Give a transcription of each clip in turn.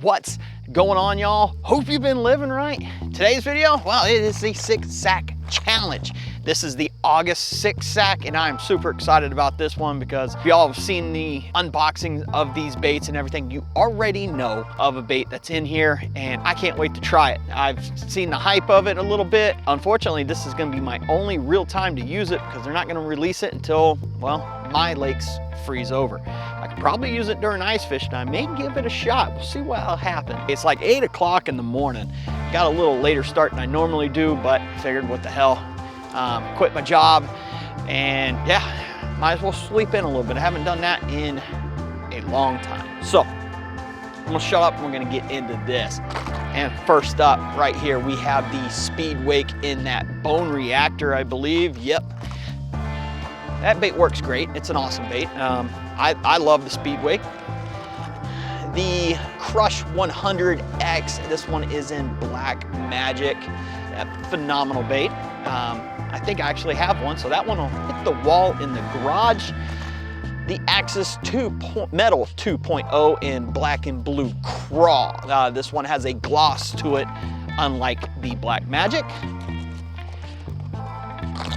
What's going on, y'all? Hope you've been living right. Today's video, well, it is the 6-sack challenge. This is the August 6-sack, and I'm super excited about this one because if y'all have seen the unboxing of these baits and everything, you already know of a bait that's in here, and I can't wait to try it. I've seen the hype of it a little bit. Unfortunately, this is gonna be my only real time to use it because they're not gonna release it until, well, my lakes freeze over. I could probably use it during ice fishing. I may give it a shot. We'll see what'll happen. It's like 8 o'clock in the morning. Got a little later start than I normally do, but figured what the hell. Quit my job and yeah, might as well sleep in a little bit. I haven't done that in a long time. So I'm gonna shut up and we're gonna get into this. And first up right here, we have the speed wake in that bone reactor, I believe. Yep. That bait works great. It's an awesome bait. I love the speed wake. The Crush 100X, this one is in Black Magic. Phenomenal bait. I think I actually have one, so that one will hit the wall in the garage. The Axis Metal 2.0 in Black and Blue Crawl. This one has a gloss to it, unlike the Black Magic.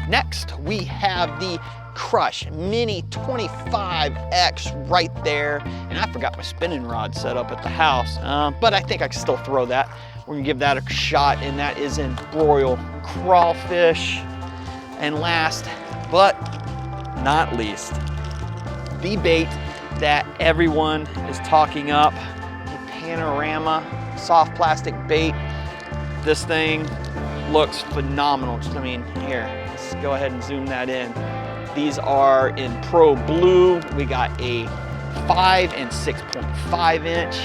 Next, we have the Crush Mini 25X right there. And I forgot my spinning rod set up at the house, but I think I can still throw that. We're gonna give that a shot, and that is in Broil Crawfish. And last, but not least, the bait that everyone is talking up, the Panorama soft plastic bait. This thing looks phenomenal. I mean, here, let's go ahead and zoom that in. These are in Pro Blue. We got a 5 and 6.5 inch.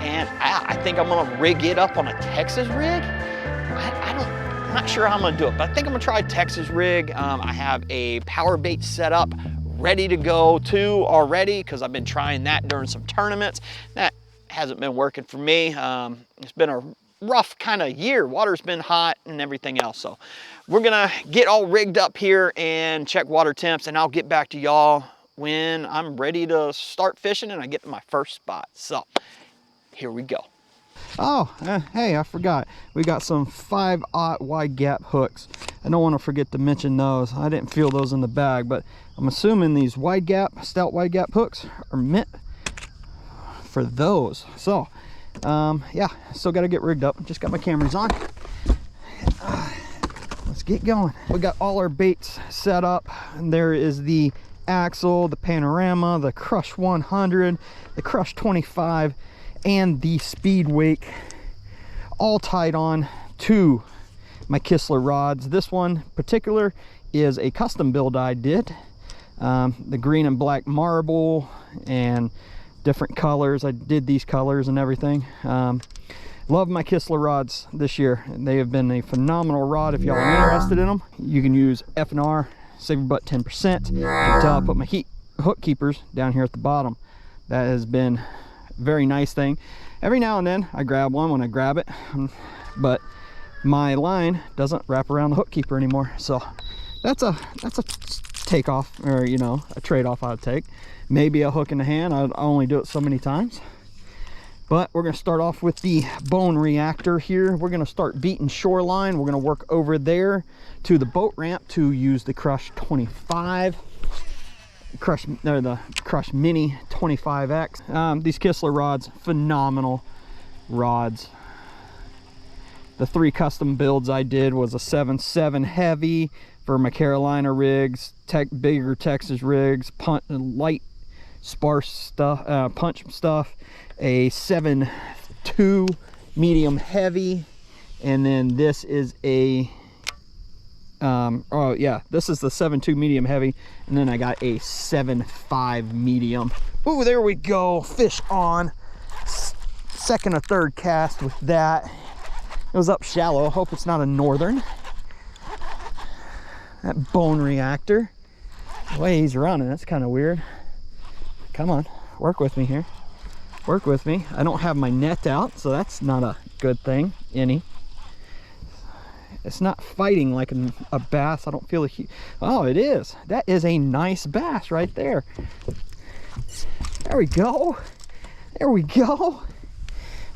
And I think I'm gonna rig it up on a Texas rig. I'm not sure how I'm gonna do it, but I think I'm gonna try a Texas rig. I have a power bait set up, ready to go too already, because I've been trying that during some tournaments. That hasn't been working for me. It's been a rough kind of year. Water's been hot and everything else. So we're gonna get all rigged up here and check water temps, and I'll get back to y'all when I'm ready to start fishing and I get to my first spot. So here we go. Oh, hey, I forgot. We got some 5/0 wide gap hooks. I don't want to forget to mention those. I didn't feel those in the bag, but I'm assuming these wide gap, stout wide gap hooks are meant for those. So, yeah, still got to get rigged up. Just got my cameras on. Let's get going. We got all our baits set up. And there is the Axle, the Panorama, the Crush 100, the Crush 25, and the speed wake, all tied on to my Kistler rods. This one in particular is a custom build I did. The green and black marble and different colors. I did these colors and everything. Love my Kistler rods this year. They have been a phenomenal rod. If y'all are interested in them, you can use F&R, save your butt 10%. Until I put my hook keepers down here at the bottom. That has been a very nice thing. Every now and then I grab one when I grab it, but my line doesn't wrap around the hook keeper anymore. So that's a takeoff, or you know, a trade-off I'd take. Maybe a hook in the hand. I'd only do it so many times. But we're going to start off with the bone reactor here. We're going to start beating shoreline. We're going to work over there to the boat ramp to use the Crush 25. The Crush Mini 25X. These Kistler rods, phenomenal rods. The 3 custom builds I did was a 7.7 heavy for my Carolina rigs, bigger Texas rigs, light sparse stuff, punch stuff, a 7.2 medium heavy, and then this is a oh yeah, this is the 7.2 medium heavy, and then I got a 7.5 medium. Ooh, there we go, fish on. Second or third cast with that. It was up shallow. Hope it's not a northern. That bone reactor, the way he's running, that's kind of weird. Come on, work with me here. Work with me. I don't have my net out, so that's not a good thing any. It's not fighting like a bass. I don't feel a oh, it is. That is a nice bass right there. There we go. There we go.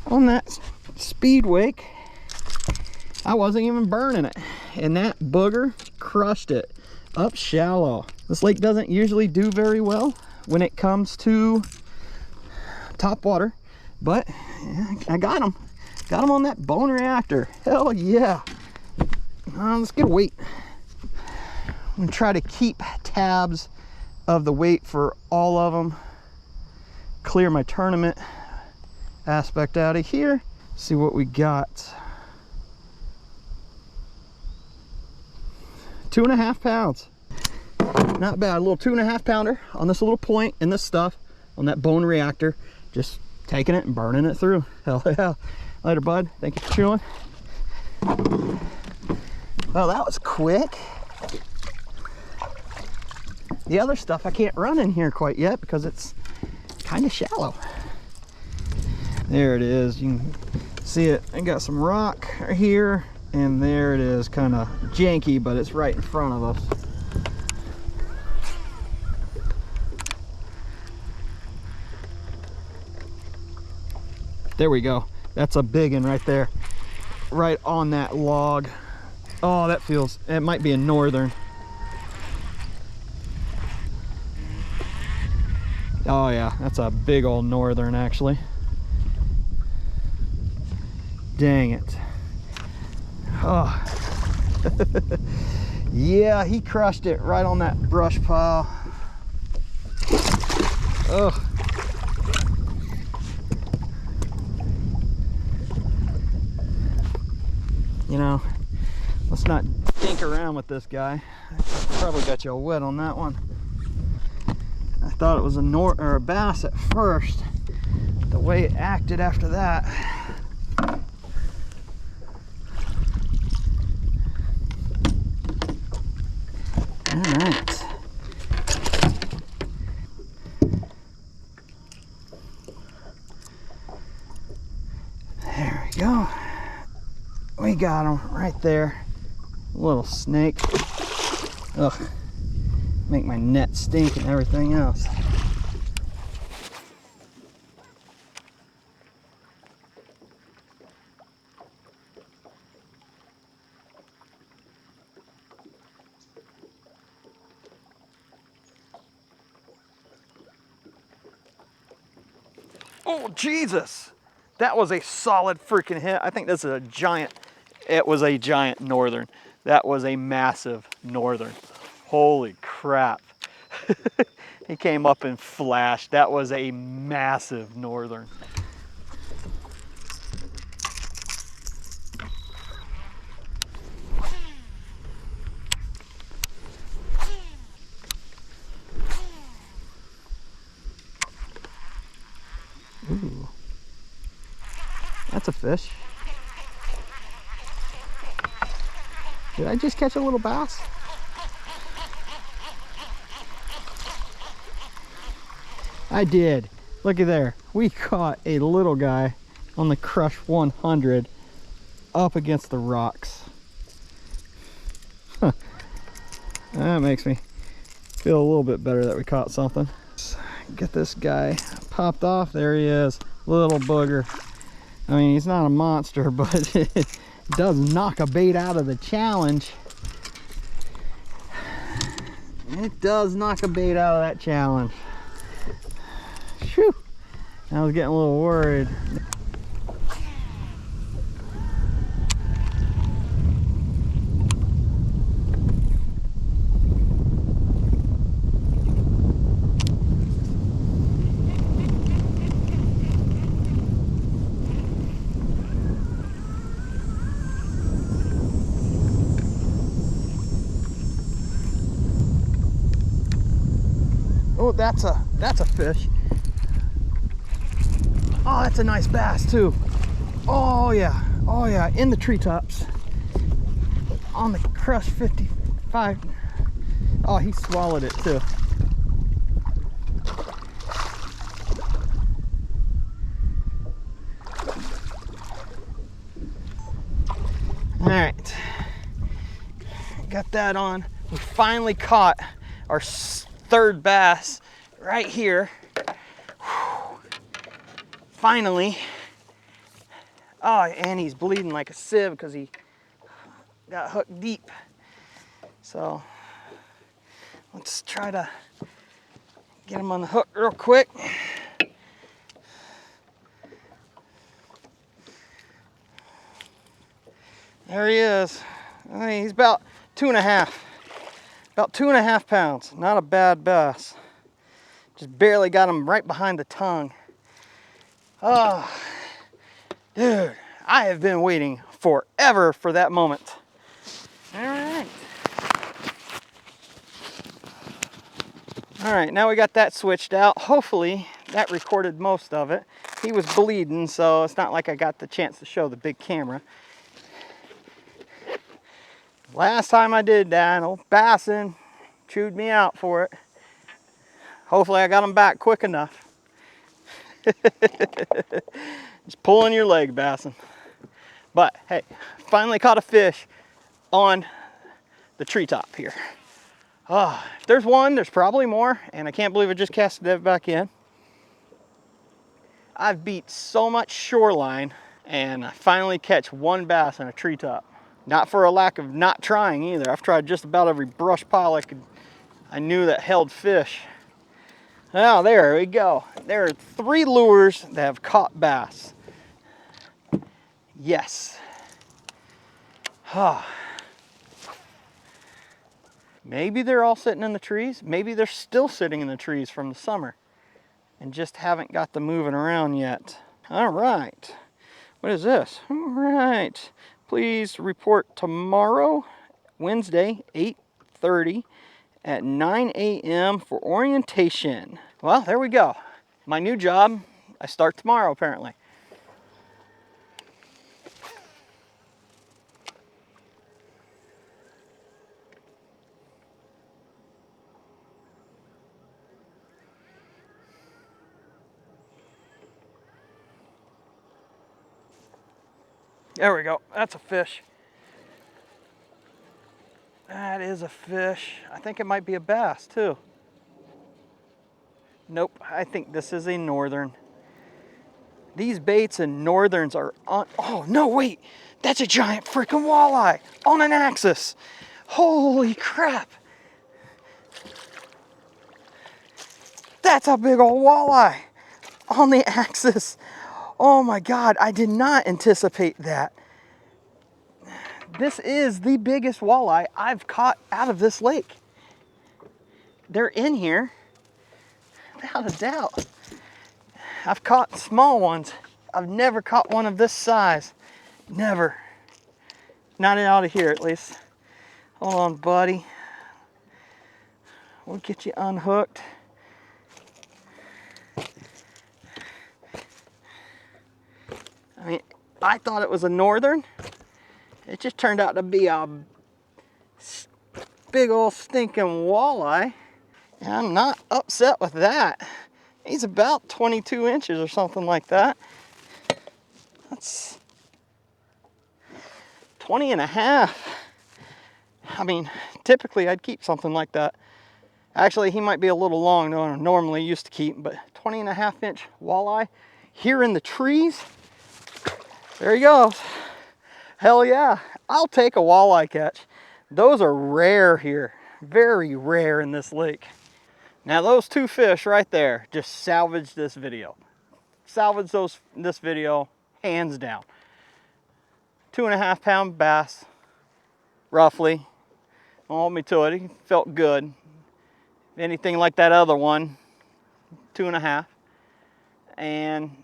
on that speed wake, I wasn't even burning it, and that booger crushed it up shallow. This lake doesn't usually do very well when it comes to top water, but yeah, I got him on that bone reactor. Hell yeah. Let's get a weight. I'm gonna try to keep tabs of the weight for all of them, clear my tournament aspect out of here. See what we got. 2.5 pounds. Not bad. A little 2.5 pounder on this little point in this stuff on that bone reactor. Just taking it and burning it through. Hell yeah. Later, bud. Thank you for chewing. Well, that was quick. The other stuff I can't run in here quite yet because it's kind of shallow. There it is. You can see it. I got some rock right here, and there it is. Kind of janky, but it's right in front of us. There we go. That's a big one right there, right on that log. Oh, that feels, it might be a northern. Oh yeah, that's a big old northern actually. Dang it. Oh. Yeah, he crushed it right on that brush pile. Oh. You know, let's not dink around with this guy. I probably got you wet on that one. I thought it was a bass at first. The way it acted after that. All right. There we go. We got him right there. Little snake. Ugh. Make my net stink and everything else. Oh, Jesus. That was a solid freaking hit. I think this is a giant. It was a giant northern. That was a massive northern. Holy crap. He came up and flashed. That was a massive northern. Ooh. That's a fish. Did I just catch a little bass? I did. Look at there. We caught a little guy on the Crush 100 up against the rocks. Huh. That makes me feel a little bit better that we caught something. Let's get this guy popped off. There he is. Little booger. I mean, he's not a monster, but it does knock a bait out of the challenge. It does knock a bait out of that challenge. Whew. I was getting a little worried. Oh, that's a fish. Oh, that's a nice bass too. Oh yeah, in the treetops. On the Crush 55. Oh, he swallowed it too. All right, got that on. We finally caught our third bass right here. Finally, Oh, and he's bleeding like a sieve because he got hooked deep. So let's try to get him on the hook real quick. There he is. I mean, he's about 2.5. About 2.5 pounds. Not a bad bass. Just barely got him right behind the tongue. Oh, dude, I have been waiting forever for that moment. All right. All right, now we got that switched out. Hopefully that recorded most of it. He was bleeding, so it's not like I got the chance to show the big camera. Last time I did that, old Bassin chewed me out for it. Hopefully I got him back quick enough. Just pulling your leg, Bassin. But hey, finally caught a fish on the treetop here. Oh, if there's one, there's probably more, and I can't believe I just casted that back in. I've beat so much shoreline, and I finally catch one bass on a treetop. Not for a lack of not trying either. I've tried just about every brush pile I knew that held fish. Now there we go. There are 3 lures that have caught bass. Yes. Oh. Maybe they're all sitting in the trees. Maybe they're still sitting in the trees from the summer and just haven't got them moving around yet. All right. What is this? All right. Please report tomorrow, Wednesday, 8:30 at 9 a.m. for orientation. Well, there we go. My new job, I start tomorrow apparently. There we go. That's a fish. That is a fish. I think it might be a bass too. Nope, I think this is a northern. These baits and northerns are on. Oh, no, wait. That's a giant freaking walleye on an axis. Holy crap. That's a big old walleye on the axis. Oh my God, I did not anticipate that. This is the biggest walleye I've caught out of this lake. They're in here, without a doubt. I've caught small ones. I've never caught one of this size. Never. Not out of here, at least. Hold on, buddy. We'll get you unhooked. I mean, I thought it was a northern. It just turned out to be a big old stinking walleye. And I'm not upset with that. He's about 22 inches or something like that. That's 20.5. I mean, typically I'd keep something like that. Actually, he might be a little long than I normally used to keep, but 20.5-inch walleye here in the trees. There he goes. Hell yeah, I'll take a walleye catch. Those are rare here, very rare in this lake. Now those 2 fish right there just salvaged this video. Salvaged this video hands down. 2.5 pound bass, roughly. Don't hold me to it, he felt good. Anything like that other one, 2.5. And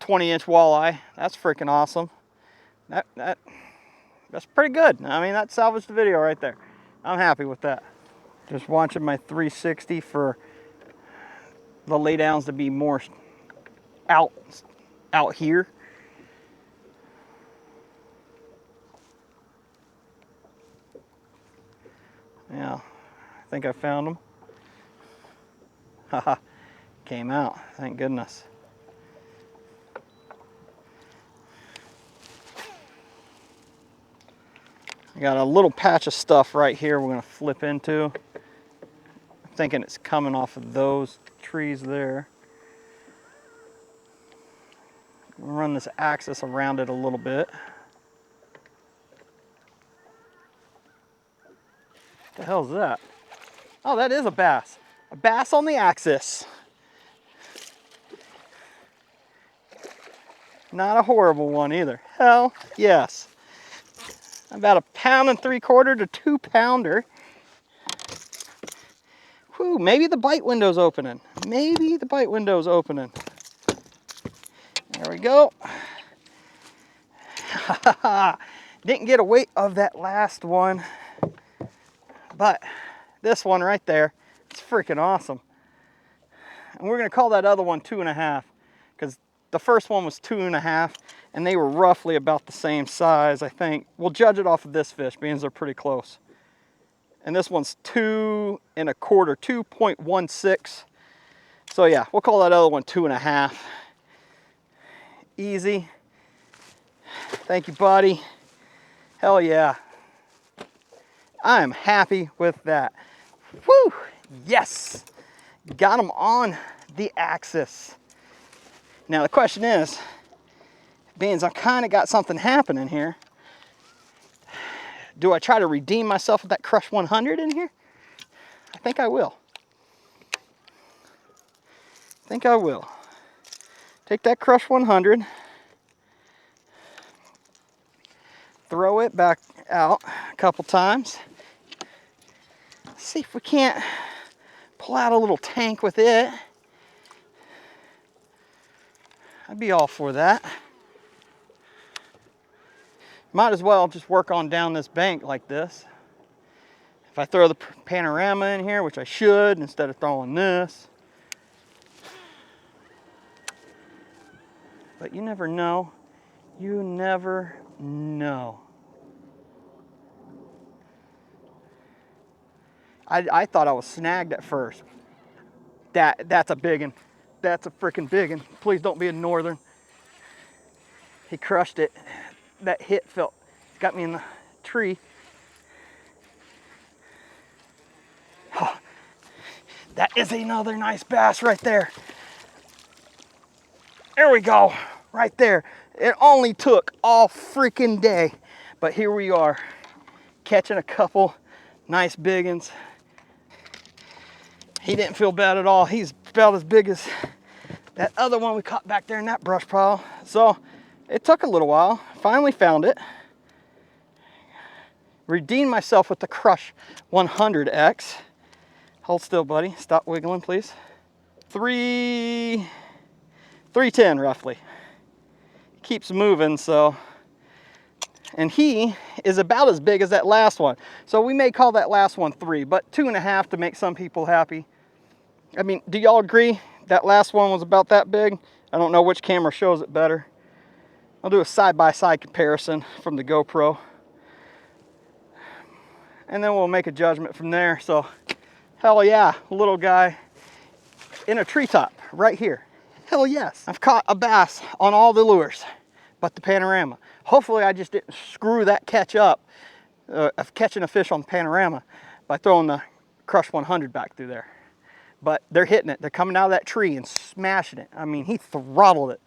20-inch walleye, that's freaking awesome. That's pretty good. I mean, that salvaged the video right there. I'm happy with that. Just watching my 360 for the laydowns to be more out here. Yeah, I think I found them. Haha, came out, thank goodness. I got a little patch of stuff right here we're gonna flip into. I'm thinking it's coming off of those trees there. Run this axis around it a little bit. What the hell is that? Oh, that is a bass. A bass on the axis. Not a horrible one either. Hell yes. About 1 3/4 to 2 pounder. Whew, maybe the bite window's opening. Maybe the bite window's opening. There we go. Didn't get a weight of that last one, but this one right there, it's freaking awesome. And we're gonna call that other one 2.5, because the first one was 2.5, and they were roughly about the same size, I think. We'll judge it off of this fish, being they're pretty close. And this one's 2 1/4, 2.16. So yeah, we'll call that other one 2.5. Easy. Thank you, buddy. Hell yeah. I am happy with that. Woo! Yes! Got them on the axis. Now the question is, being I kind of got something happening here, do I try to redeem myself with that Crush 100 in here? I think I will. I think I will. Take that Crush 100, throw it back out a couple times. See if we can't pull out a little tank with it. I'd be all for that. Might as well just work on down this bank like this. If I throw the panorama in here, which I should, instead of throwing this. But you never know. You never know. I thought I was snagged at first. That's a big one. That's a freaking big one. Please don't be a northern. He crushed it. That hit got me in the tree. Oh, that is another nice bass right there. There we go, right there. It only took all freaking day, but here we are, catching a couple nice big ones. He didn't feel bad at all. He's about as big as that other one we caught back there in that brush pile. So it took a little while. Finally found it. Redeemed myself with the Crush 100X. Hold still, buddy. Stop wiggling, please. 310 roughly. Keeps moving, so. And he is about as big as that last one. So we may call that last one 3, but 2.5 to make some people happy. I mean, do y'all agree that last one was about that big? I don't know which camera shows it better. I'll do a side-by-side comparison from the GoPro. And then we'll make a judgment from there. So, hell yeah, little guy in a treetop right here. Hell yes. I've caught a bass on all the lures but the panorama. Hopefully I just didn't screw that catch up of catching a fish on the panorama by throwing the Crush 100 back through there. But they're hitting it. They're coming out of that tree and smashing it. I mean, he throttled it.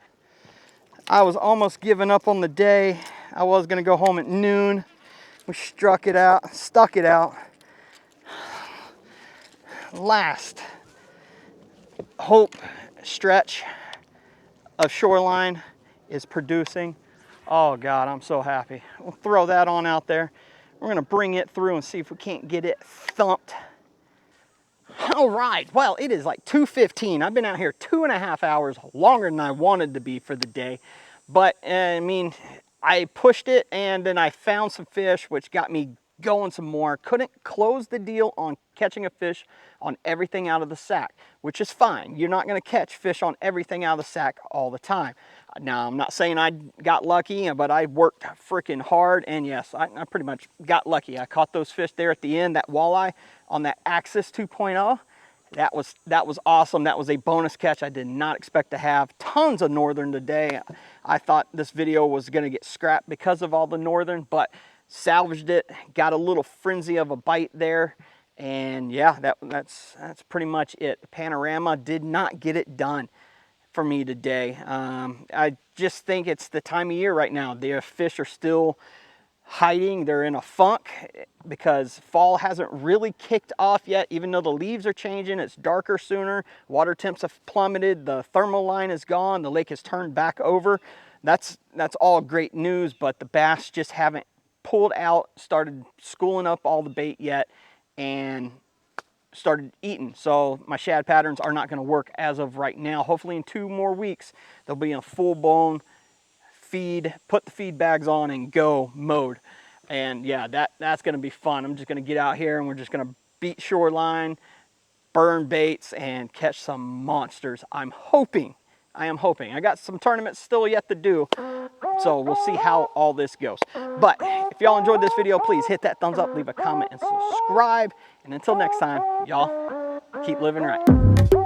I was almost giving up on the day. I was gonna go home at noon. We stuck it out. Last hope stretch of shoreline is producing. Oh God, I'm so happy. We'll throw that on out there. We're gonna bring it through and see if we can't get it thumped. All right, well, it is like 2:15. I've been out here 2.5 hours longer than I wanted to be for the day. But I mean, I pushed it and then I found some fish, which got me going some more. Couldn't close the deal on catching a fish on everything out of the sack, which is fine. You're not gonna catch fish on everything out of the sack all the time. Now, I'm not saying I got lucky, but I worked freaking hard, and yes, I pretty much got lucky. I caught those fish there at the end, that walleye on that Axis 2.0. That was awesome. That was a bonus catch I did not expect to have. Tons of northern today. I thought this video was gonna get scrapped because of all the northern, but salvaged it, got a little frenzy of a bite there, and yeah, that's pretty much it. The panorama did not get it done. for me today. I just think it's the time of year right now. The fish are still hiding. They're in a funk because fall hasn't really kicked off yet. Even though the leaves are changing, it's darker sooner, water temps have plummeted, the thermal line is gone, the lake has turned back over. That's all great news, but the bass just haven't pulled out, started schooling up all the bait yet, and started eating. So my shad patterns are not going to work as of right now. Hopefully in 2 more weeks they'll be in a full-blown feed, put the feed bags on and go mode. And yeah, that's going to be fun. I'm just going to get out here and we're just going to beat shoreline, burn baits, and catch some monsters. I am hoping. I got some tournaments still yet to do, so we'll see how all this goes. But if y'all enjoyed this video, please hit that thumbs up, leave a comment, and subscribe. And until next time, y'all, keep living right.